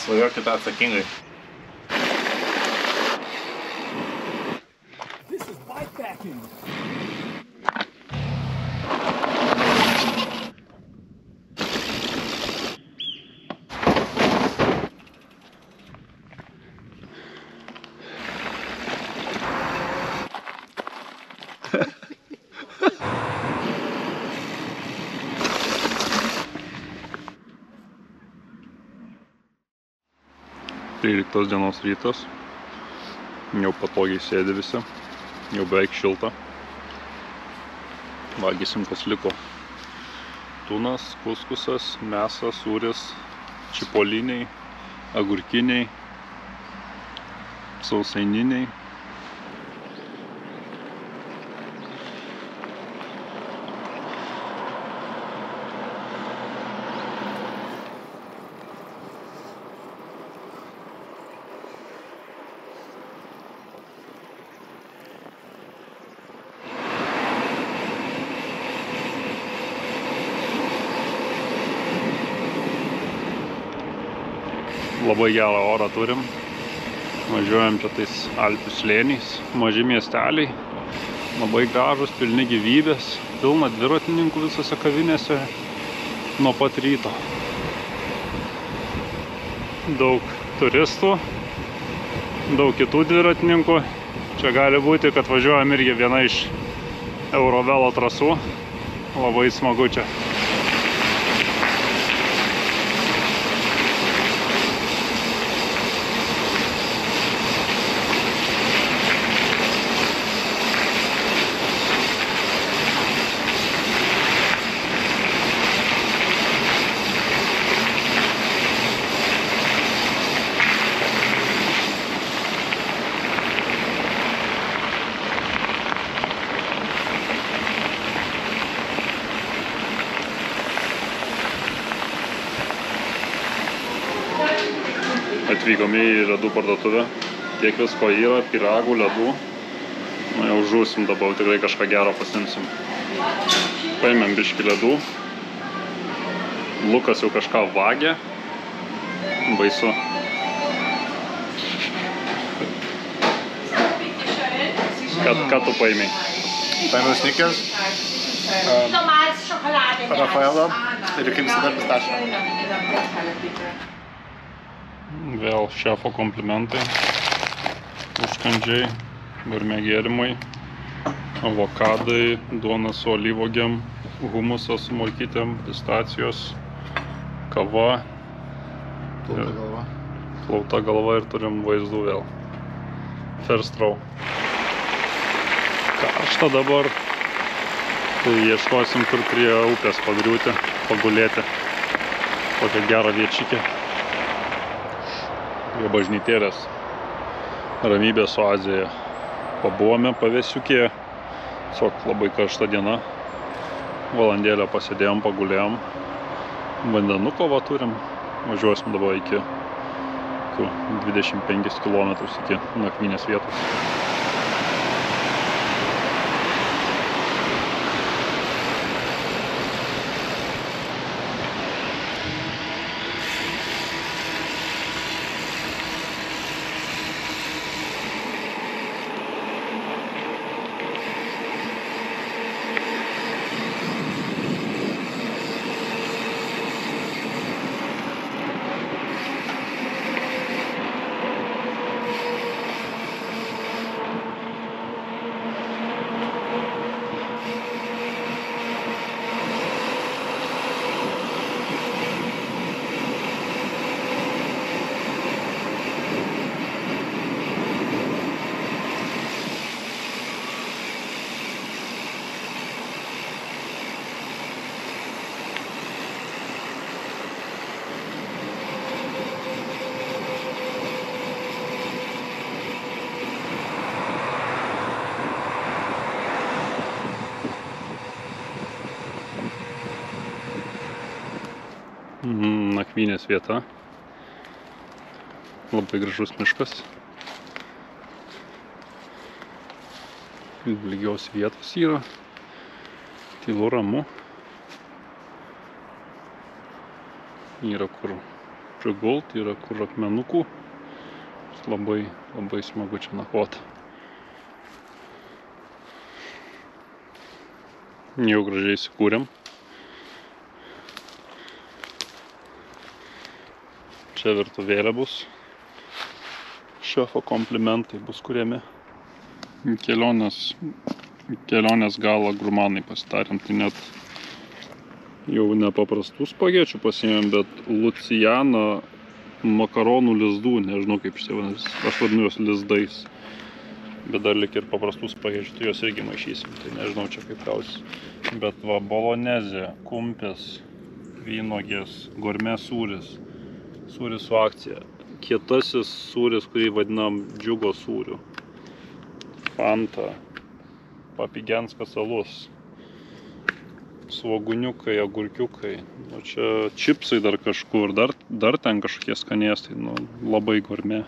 Svajokite atsakingai. Tryliktos dienos rytas, jau patogiai sėdi visi, jau beveik šilta. Valgysim, kas liko. Tunas, kuskusas, mesas, sūris, čipoliniai, agurkiniai, sausaininiai. Labai gerą orą turim. Važiuojam čia tais Alpių slėniais. Maži miesteliai. Labai gražus, pilni gyvybės. Pilna dviratininkų visose kavinėse nuo pat ryto. Daug turistų. Daug kitų dviratininkų. Čia gali būti, kad važiuojam irgi viena iš Eurovelo trasų. Labai smagu čia. Atvykome į ledų parduotuvę. Tiek visko yra, pyragų, ledų. Na jau žūsim dabar, tikrai kažką gero pasimsim. Paėmėm biškį ledų. Lukas jau kažką vagė. Baisu. Ką tu paėmei? Paėmiau Snickers, Rafaelo ir kaip visada pistašio. Vėl šefo komplimentai, užkandžiai, gurmė gėrimai, avokadai, duona su alyvuogėm, humusas su morkytėm, pistacijos, kava, plauta galva ir turim vaizdų vėl. First row. Karšta dabar, tai ieškosim kur prie upės pagriūti, pagulėti, kokią gerą viečikę. Prie bažnytėlės ramybės oazėje. Pabuvome pavėsiukėje. Tiesiog labai karšta diena. Valandėlę pasėdėjom, pagulėjom. Vandenuko va turim. Važiuosim dabar iki 25 km iki nakvynės vietos. Nakvynės vieta. Labai gražus miškas. Lygios vietos yra. Tylu, ramu. Yra kur prigult, yra kur akmenukų. Labai, labai smagu čia nakvoti. Jau gražiai įsikūrėm. Čia virtuvėlė bus. Šefo komplimentai bus kuriami. Kelionės galą gurmanai pasitarėm, tai net jau nepaprastų spagečių pasiėmėm, bet Luciano makaronų lizdų, nežinau kaip išsivadinasi, aš vadinu juos lizdais. Bet dar lik ir paprastų spagečių, tai juos irgi maišysim, tai nežinau čia kaip gausis. Bet va, bolonezė, kumpis, vynogės, gurme sūris, sūris su akcija. Kietasis sūris, kurį vadinam džiugo sūriu. Fanta, papigenskas alus, svoguniukai, agurkiukai. Nu, čia čipsai dar kažkur, dar ten kažkokie skanėstai, nu, labai gurme.